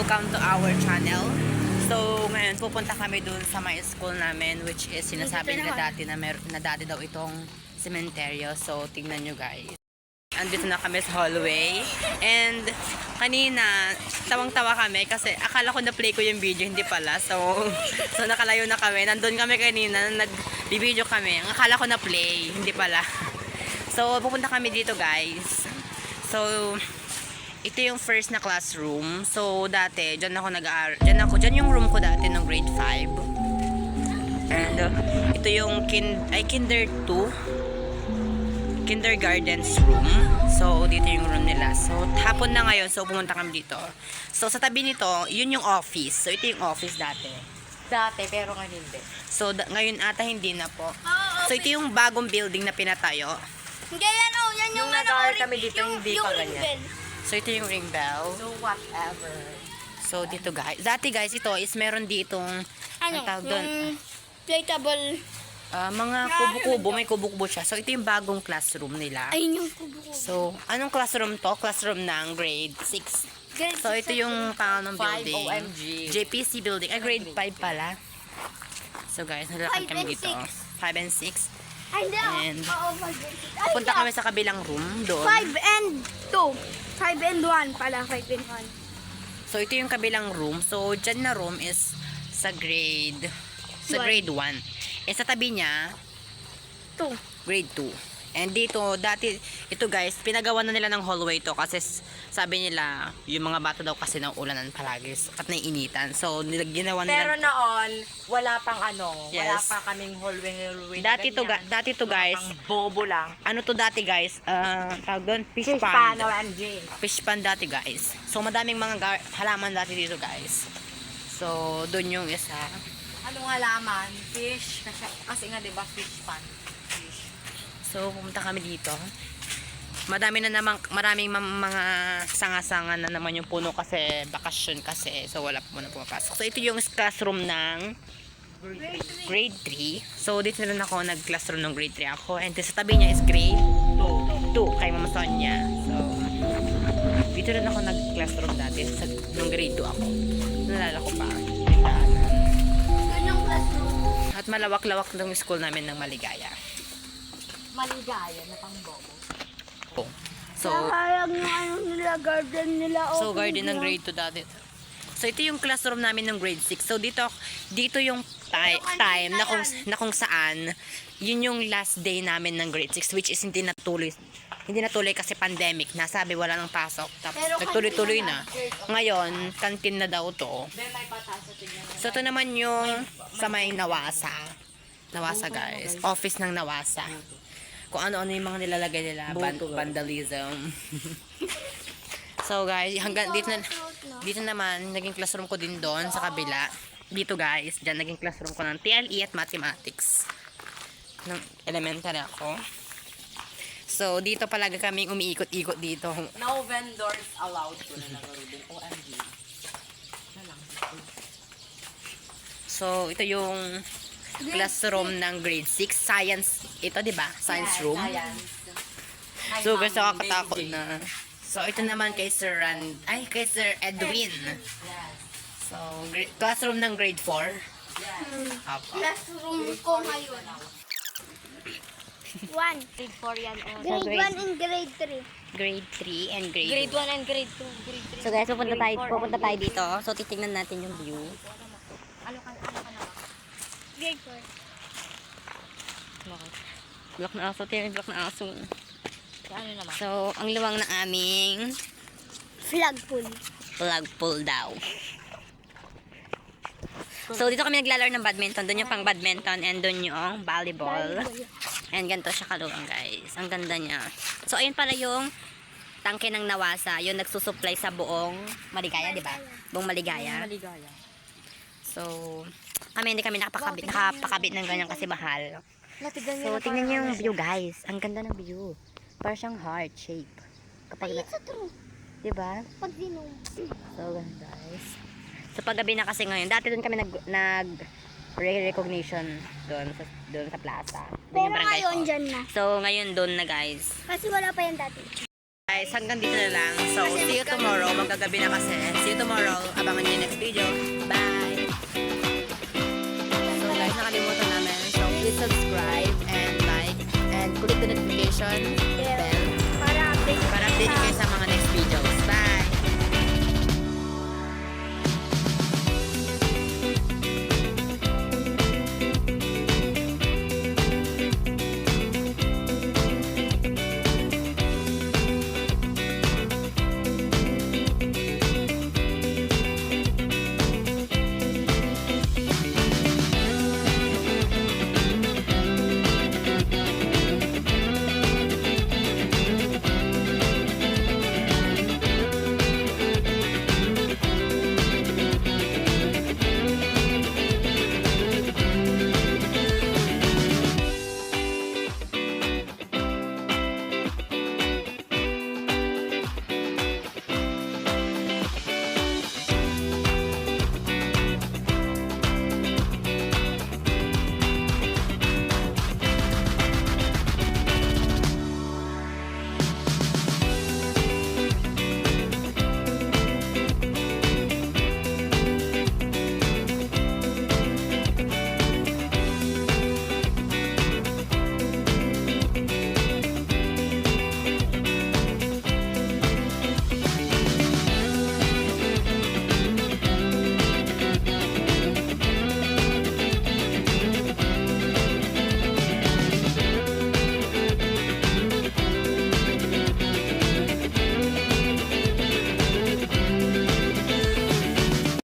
welcome to our channel. So, ngayon pupunta kami dun sa my school namin, which is sinasabi nila dati na, na dati daw itong sementeryo. So, tingnan nyo guys. Andito na kami sa hallway. And, kanina, tawang-tawa kami kasi akala ko na-play ko yung video, hindi pala. So nakalayo na kami. Nandun kami kanina, nag-video kami. Ang akala ko na-play, hindi pala. So, pupunta kami dito guys. So, ito yung first na classroom. So, dati, dyan ako nag-aaral. Dyan yung room ko dati ng grade 5. And, ito yung kinder 2. Kindergarten's room. So, dito yung room nila. So, hapon na ngayon. So, pumunta kami dito. So, sa tabi nito, yun yung office. So, ito yung office dati. Dati, pero ngayon hindi. So, ngayon ata hindi na po. So, ito yung bagong building na pinatayo. Hindi yan oh, yan yung Nung nag-aaral kami dito, hindi pa ganyan. So, ito yung ring bell. So, whatever. So, dito guys. Dati guys, ito is meron ditong Ano, ang tawag doon? yung platable. Mga kubo-kubo. May kubo-kubo siya. So, ito yung bagong classroom nila. Ayun yung kubo. So, anong classroom to? Classroom ng grade 6. So, ito yung panganong 5 building. OMG. JPC building. Ay, grade 5 pala. So, guys, nalakad 5 kami and dito. 6. 5 and 6. Ay, hindi. And, Oo, 5 and 6. punta kami sa kabilang room doon. 5 and 2. 5 and 1 pala, 5 and 1. So, ito yung kabilang room. So, dyan na room is sa grade 1. Eh, sa tabi niya, 2. grade 2. And dito, dati, ito guys, pinagawa na nila ng hallway to kasi sabi nila, yung mga bata daw kasi naulanan palagi at naiinitan. So, ginawa nila. Pero noon, wala pang wala Yes. pa kaming hallway. Dati to guys, Pang bobo lang. ano to dati guys, tawag doon, fish Pan, pond. OMG. Fish pond dati guys. So, madaming mga halaman dati dito guys. So, doon yung isa. Anong halaman? Fish. Kasi nga, diba, fish pan. Fish. So, pumunta kami dito. Maraming mga sanga-sanga na naman yung puno kasi bakasyon kasi. So, wala po na pumapasok. So, ito yung classroom ng grade 3. So, dito na rin ako nag-classroom ng grade 3 ako. And sa tabi niya is grade 2 kay Mama Sonia. So, dito rin ako nag-classroom dati nung grade 2 ako. Nalala ko pa. Yun yung classroom. At malawak-lawak ng school namin ng Maligaya. Maligaya na pang bobo. So, Sayang yung ano nila, garden nila. So, garden ng grade 2 dati. So, ito yung classroom namin ng grade 6. So, dito yung time na kung saan, yun yung last day namin ng grade 6, which is hindi natuloy kasi pandemic. Nasabi, wala nang pasok. Tapos, nagtuloy-tuloy na. Ngayon, kantin na daw to. Then, may patas sa tingnan. So, ito naman yung sa may Nawasa. Nawasa, guys. Office ng Nawasa. Kung ano-ano yung mga nilalagay nila. Vandalism. So guys, hanggang dito naman, naging classroom ko din doon sa kabila. Dito guys, dyan naging classroom ko ng TLE at Mathematics. Nung elementary ako. So, dito palagi kaming umiikot-ikot dito. No vendors allowed ko na nagarudin. OMG. So, ito yung classroom ng grade 6. Science, ito diba? Science room. So, guys, nakakatakot na. So, ito naman kay Sir kay Sir Edwin. So, classroom ng grade 4. Apo. Classroom ko ngayon. 1. Grade 4 yan. Grade 1 and grade 3. Grade 3 and grade Grade 1 and grade 2. Grade 3. So guys, pupunta tayo dito. So titingnan natin yung view. Ano ka na? Grade 4. Block na aso, block na aso. Ano naman? So, ang luwang ng aming Flagpole. flagpole daw. So, dito kami naglalaro ng badminton. Doon yung pang badminton and doon yung volleyball. And ganito siya kaluwang guys. Ang ganda niya. So, ayun pala yung tangke ng Nawasa. Yung nagsusupply sa buong Maligaya, di ba? Buong Maligaya. Maligaya. So, hindi kami nakapakabit ng ganyan kasi mahal. So, tingnan niyo yung view guys. Ang ganda ng view. Parang siyang heart shape. Kapag Ay, it's a true. diba? Pag zinong. So, ganda guys. So, paggabi na kasi ngayon. Dati doon kami recognition doon sa plaza. Doon Pero yung barangay ngayon ko. dyan na. So, ngayon doon na guys. Kasi wala pa yan dati. Guys, hanggang dito na lang. So, see you tomorrow. Magagabi na kasi. See you tomorrow. Abangan nyo yung next video. Bye! So guys, nakalimutan namin. So, please subscribe and like and click the notification bell